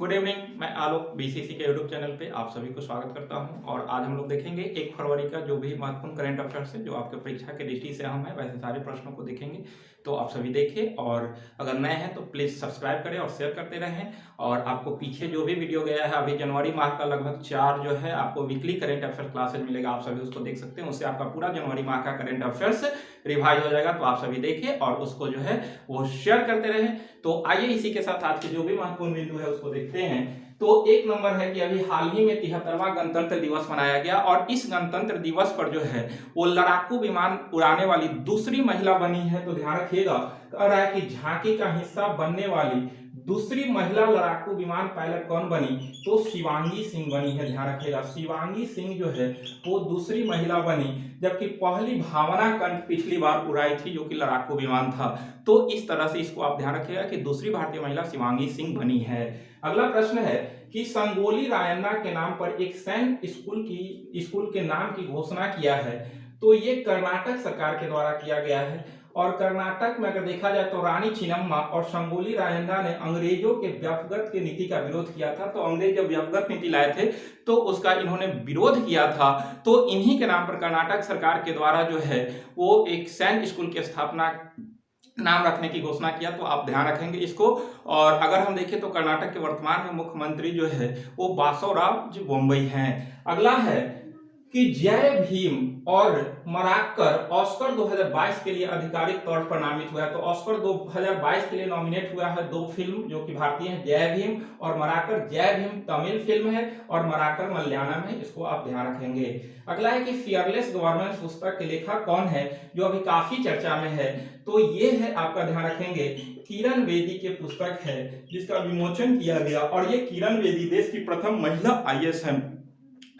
Good evening. मैं आलोक BCC के YouTube channel पे आप सभी को स्वागत करता हूं और आज हम लोग देखेंगे 1 फरवरी का जो भी महत्वपूर्ण करंट अफेयर्स है जो आपके परीक्षा के दृष्टि से अहम है, वैसे सारे प्रश्नों को देखेंगे। तो आप सभी देखें और अगर नए हैं तो प्लीज़ सब्सक्राइब करें और शेयर करते रहें। और आपको पीछे जो भी वीडियो गया है अभी जनवरी माह का लगभग 4 जो है आपको वीकली करंट अफेयर्स क्लासेज मिलेगा, आप सभी उसको देख सकते हैं। उससे आपका पूरा जनवरी माह का करंट अफेयर्स रिवाइज हो जाएगा। तो आप सभी देखें और उसको जो है वो शेयर करते रहें। तो आइए इसी के साथ आज के जो भी महत्वपूर्ण बिंदु है उसको देखते हैं। तो एक नंबर है कि अभी हाल ही में 73वां गणतंत्र दिवस मनाया गया और इस गणतंत्र दिवस पर जो है वो लड़ाकू विमान उड़ाने वाली दूसरी महिला बनी है। तो ध्यान रखिएगा, कह रहा है कि झांकी का हिस्सा बनने वाली दूसरी महिला लड़ाकू विमान पायलट कौन बनी? तो शिवांगी सिंह बनी है। ध्यान रखिएगा, शिवांगी सिंह जो है वो दूसरी महिला बनी, जबकि पहली भावना कंठ पिछली बार उड़ाई थी जो कि लड़ाकू विमान था। तो इस तरह से इसको आप ध्यान रखिएगा कि दूसरी भारतीय महिला शिवांगी सिंह बनी है। अगला प्रश्न है कि संगोली रायन्ना के नाम पर एक सैन्य स्कूल के नाम की घोषणा किया है। तो ये कर्नाटक सरकार के द्वारा किया गया है और कर्नाटक में अगर देखा जाए तो रानी चिन्नम्मा और संगोली रायन्ना ने अंग्रेजों के व्यापगत के नीति का विरोध किया था। तो अंग्रेज जब व्यापगत नीति लाए थे तो उसका इन्होंने विरोध किया था। तो इन्हीं के नाम पर कर्नाटक सरकार के द्वारा जो है वो एक सैन्य स्कूल की स्थापना नाम रखने की घोषणा किया। तो आप ध्यान रखेंगे इसको। और अगर हम देखें तो कर्नाटक के वर्तमान में मुख्यमंत्री जो है वो बासवराज बोम्मई हैं। अगला है कि जय भीम और मराक्कर ऑस्कर 2022 के लिए आधिकारिक तौर पर नामित हुआ है। तो ऑस्कर 2022 के लिए नॉमिनेट हुआ है दो फिल्म जो कि भारतीय है, जय भीम और मराक्कर। जय भीम तमिल फिल्म है और मराक्कर मलयालम है, इसको आप ध्यान रखेंगे। अगला है कि फियरलेस गवर्नेंस पुस्तक के लेखक कौन है जो अभी काफी चर्चा में है? तो ये है, आपका ध्यान रखेंगे, किरण बेदी के पुस्तक है जिसका विमोचन किया गया। और ये किरण बेदी देश की प्रथम महिला आईएएस है,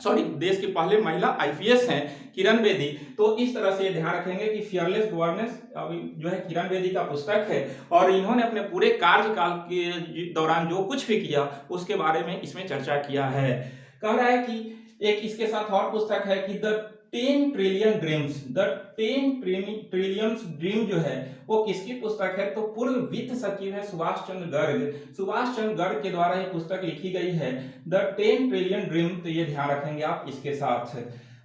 देश की पहले महिला आईपीएस हैं किरण बेदी। तो इस तरह से ध्यान रखेंगे कि फियरलेस गवर्नेंस जो है किरण बेदी का पुस्तक है और इन्होंने अपने पूरे कार्यकाल के दौरान जो कुछ भी किया उसके बारे में इसमें चर्चा किया है। कह रहा है कि एक इसके साथ और पुस्तक है कि the 10 trillion dreams, the 10 trillion dream जो है वो किसकी पुस्तक है? तो पूर्व वित्त सचिव है सुभाष चंद्र गर्ग। सुभाष चंद्र गर्ग के द्वारा ये पुस्तक लिखी गई है, द 10 ट्रिलियन ड्रीम। तो ये ध्यान रखेंगे आप इसके साथ।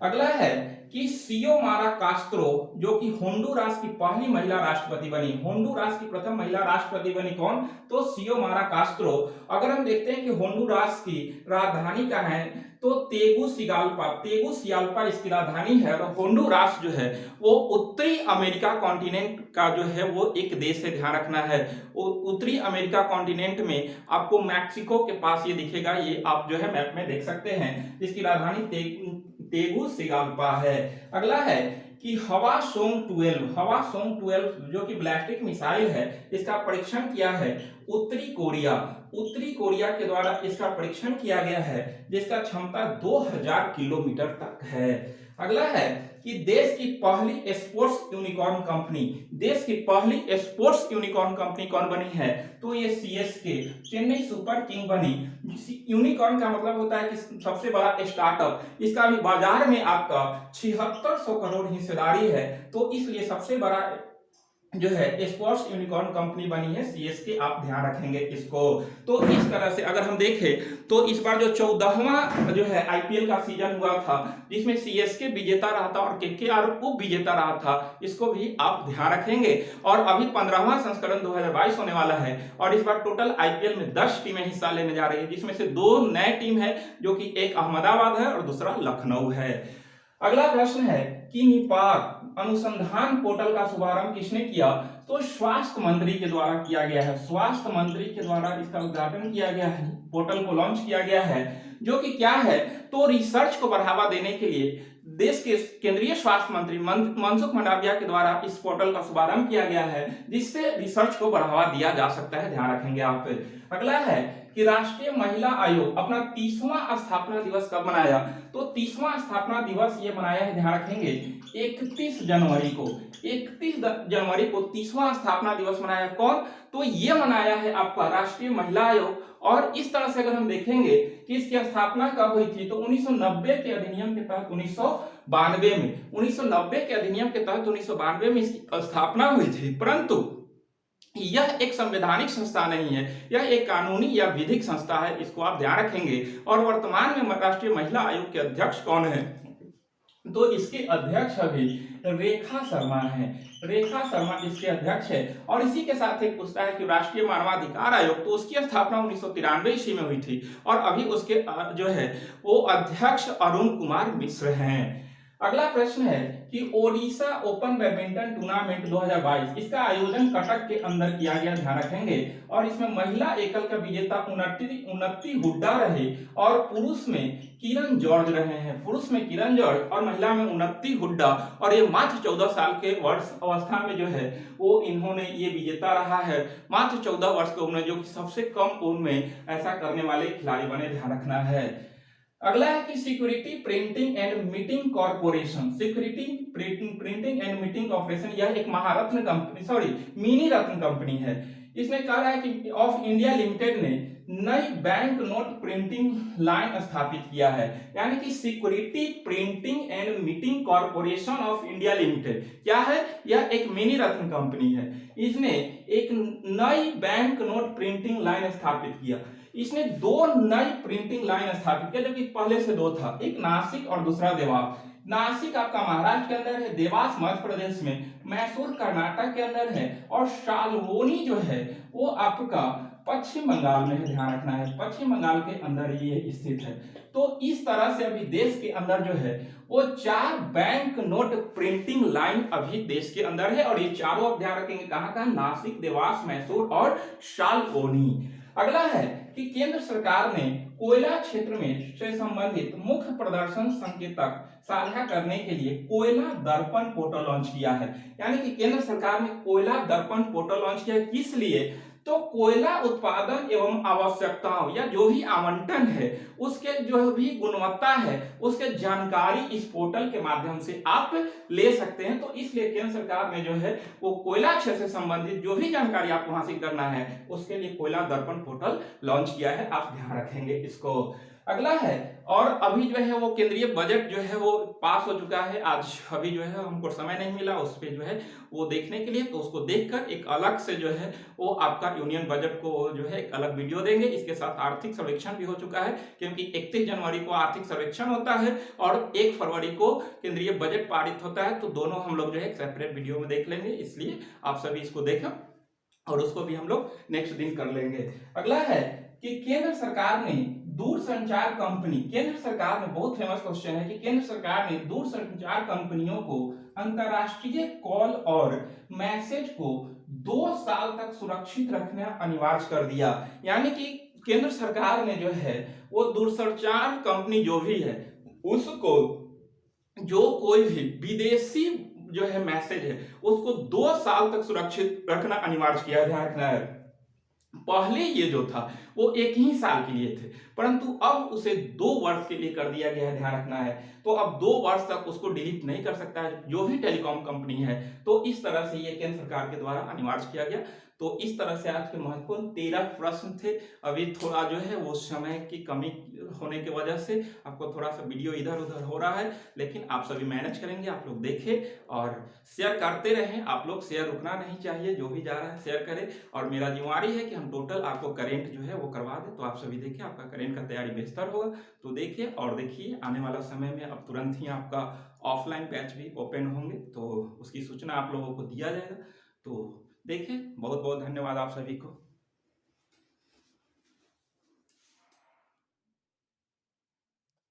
अगला है कि सियोमारा कास्त्रो जो कि होंडुरास की पहली महिला राष्ट्रपति बनी। होंडुरास की प्रथम महिला राष्ट्रपति बनी कौन? तो सियोमारा कास्त्रो। अगर हम देखते हैं कि होंडुरास की राजधानी का है तो तेगुसिगाल्पा इसकी राजधानी है। और होंडुरास जो है वो उत्तरी अमेरिका कॉन्टिनेंट का जो है वो एक देश है, ध्यान रखना है। उत्तरी अमेरिका कॉन्टिनेंट में आपको मैक्सिको के पास ये दिखेगा, ये आप जो है मैप में देख सकते हैं। इसकी राजधानी तेगुसिगाल्पा है। अगला है कि हवासोंग 12 जो कि बैलिस्टिक मिसाइल है, इसका परीक्षण किया है उत्तरी कोरिया के द्वारा इसका परीक्षण किया गया है जिसका क्षमता 2000 किलोमीटर तक है। अगला है कि देश की पहली स्पोर्ट्स यूनिकॉर्न कंपनी कौन बनी है? तो ये सीएसके चेन्नई सुपर किंग बनी। यूनिकॉर्न का मतलब होता है कि सबसे बड़ा स्टार्टअप। इसका भी बाजार में आपका 7600 करोड़ हिस्सेदारी है, तो इसलिए सबसे बड़ा जो है स्पोर्ट्स यूनिकॉर्न कंपनी बनी है सीएसके, आप ध्यान रखेंगे इसको। तो इस तरह से अगर हम देखें तो इस बार जो 14वां जो है आईपीएल का सीजन हुआ था जिसमें सीएसके विजेता रहा था और केकेआर उप विजेता रहा था, इसको भी आप ध्यान रखेंगे। और अभी 15वां संस्करण 2022 होने वाला है और इस बार टोटल आईपीएल में 10 टीमें हिस्सा लेने जा रही है, जिसमें से 2 नए टीम है जो कि एक अहमदाबाद है और दूसरा लखनऊ है। अगला प्रश्न है कि निपात अनुसंधान पोर्टल का शुभारंभ किसने किया? तो स्वास्थ्य मंत्री के द्वारा किया गया है। स्वास्थ्य मंत्री के द्वारा इसका उद्घाटन किया गया है, पोर्टल को लॉन्च किया गया है, जो कि क्या है? तो रिसर्च को बढ़ावा देने के लिए देश के केंद्रीय स्वास्थ्य मंत्री मनसुख मंडाविया के द्वारा इस पोर्टल का शुभारंभ किया गया है जिससे रिसर्च को बढ़ावा दिया जा सकता है, ध्यान रखेंगे आप। अगला है कि राष्ट्रीय महिला आयोग अपना 30वां स्थापना दिवस कब मनाया? तो 30वां स्थापना दिवस ये मनाया है, ध्यान रखेंगे 31 जनवरी को। 31 जनवरी को 30वां स्थापना दिवस मनाया कौन? तो ये मनाया है आपका राष्ट्रीय महिला आयोग। और इस तरह से अगर हम देखेंगे कि इसकी स्थापना कब हुई थी तो 1990 के अधिनियम के तहत 1992 में 1990 के अधिनियम के तहत 1992 में इसकी स्थापना हुई थी। परंतु यह एक संवैधानिक संस्था नहीं है, यह एक कानूनी या विधिक संस्था है, इसको आप ध्यान रखेंगे। और वर्तमान में राष्ट्रीय महिला आयोग के अध्यक्ष कौन है? तो इसके अध्यक्ष अभी रेखा शर्मा है। रेखा शर्मा इसके अध्यक्ष है। और इसी के साथ एक पूछता है कि राष्ट्रीय मानवाधिकार आयोग, तो उसकी स्थापना 1993 ईस्वी में हुई थी और अभी उसके जो है वो अध्यक्ष अरुण कुमार मिश्र हैं। अगला प्रश्न है कि ओडिशा ओपन बैडमिंटन टूर्नामेंट 2022 इसका आयोजन कटक के अंदर किया गया, ध्यान रखेंगे। और इसमें महिला एकल का विजेता उन्नति हुड्डा रहे और पुरुष में किरण जॉर्ज रहे हैं। पुरुष में किरण जॉर्ज और महिला में उन्नति हुड्डा। और ये मात्र 14 साल के वर्ष अवस्था में जो है वो इन्होंने ये विजेता रहा है। मात्र 14 वर्ष की उम्र, जो कि सबसे कम उम्र में ऐसा करने वाले खिलाड़ी बने, ध्यान रखना है। अगला है कि security printing and meeting corporation, security printing and meeting corporation, यह एक महारत्न कंपनी, सॉरी मिनी रत्न कंपनी है। इसने कहा है कि ऑफ इंडिया लिमिटेड ने नई बैंक नोट प्रिंटिंग लाइन स्थापित किया है। यानी कि security printing and meeting corporation of India limited क्या है? यह एक मिनी रत्न कंपनी है। इसने एक नई बैंक नोट प्रिंटिंग लाइन स्थापित किया। इसने दो नई प्रिंटिंग लाइन स्थापित किया, जबकि पहले से दो था, एक नासिक और दूसरा देवास। नासिक आपका महाराष्ट्र के अंदर है, देवास मध्य प्रदेश में, मैसूर कर्नाटक के अंदर है और शाल्वोनी जो है वो आपका पश्चिम बंगाल में है, ध्यान रखना है, पश्चिम बंगाल के अंदर ये स्थित है। तो इस तरह से अभी देश के अंदर जो है वो 4 बैंक नोट प्रिंटिंग लाइन अभी देश के अंदर है। और ये चारों आप ध्यान रखेंगे, कहां कहां? नासिक, देवास, मैसूर और शाल्वोनी। अगला है कि केंद्र सरकार ने कोयला क्षेत्र में से संबंधित मुख्य प्रदर्शन संकेतक साझा करने के लिए कोयला दर्पण पोर्टल लॉन्च किया है। यानी कि केंद्र सरकार ने कोयला दर्पण पोर्टल लॉन्च किया, किस लिए? तो कोयला उत्पादन एवं आवश्यकताओं या जो भी आवंटन है उसके जो भी गुणवत्ता है उसके जानकारी इस पोर्टल के माध्यम से आप ले सकते हैं। तो इसलिए केंद्र सरकार ने जो है वो कोयला क्षेत्र से संबंधित जो भी जानकारी आपको हासिल करना है उसके लिए कोयला दर्पण पोर्टल लॉन्च किया है, आप ध्यान रखेंगे इसको। अगला है, और अभी जो है वो केंद्रीय बजट जो है वो पास हो चुका है। आज अभी जो है हमको समय नहीं मिला उस पे जो है वो देखने के लिए, तो उसको देखकर एक अलग से जो है वो आपका यूनियन बजट को जो है एक अलग वीडियो देंगे। इसके साथ आर्थिक सर्वेक्षण भी हो चुका है, क्योंकि 31 जनवरी को आर्थिक सर्वेक्षण होता है और 1 फरवरी को केंद्रीय बजट पारित होता है। तो दोनों हम लोग जो है एक सेपरेट वीडियो में देख लेंगे, इसलिए आप सभी इसको देखें और उसको भी हम लोग नेक्स्ट दिन कर लेंगे। अगला है कि केंद्र सरकार ने दूरसंचार कंपनी, केंद्र सरकार ने, बहुत फेमस क्वेश्चन है कि केंद्र सरकार ने दूरसंचार कंपनियों को अंतरराष्ट्रीय कॉल और मैसेज को 2 साल तक सुरक्षित रखना अनिवार्य कर दिया। यानी कि केंद्र सरकार ने जो है वो दूरसंचार कंपनी जो भी है उसको जो कोई भी विदेशी जो है मैसेज है उसको 2 साल तक सुरक्षित रखना अनिवार्य किया, ध्यान रखना है। पहले ये जो था वो 1 ही साल के लिए थे, परंतु अब उसे 2 वर्ष के लिए कर दिया गया है, ध्यान रखना है। तो अब 2 वर्ष तक उसको डिलीट नहीं कर सकता है जो भी टेलीकॉम कंपनी है। तो इस तरह से ये केंद्र सरकार के द्वारा अनिवार्य किया गया। तो इस तरह से आज के महत्वपूर्ण 13 प्रश्न थे। अभी थोड़ा जो है वो समय की कमी होने की वजह से आपको थोड़ा सा वीडियो इधर उधर हो रहा है, लेकिन आप सभी मैनेज करेंगे, आप लोग देखें और शेयर करते रहें। आप लोग शेयर रुकना नहीं चाहिए, जो भी जा रहा है शेयर करें। और मेरा जिम्मेवारी है कि हम टोटल आपको करेंट जो है वो करवा दें। तो आप सभी देखिए, आपका करेंट का तैयारी बेहतर होगा। तो देखिए और देखिए, आने वाला समय में अब तुरंत ही आपका ऑफलाइन बैच भी ओपन होंगे, तो उसकी सूचना आप लोगों को दिया जाएगा। तो देखिए, बहुत बहुत धन्यवाद आप सभी को।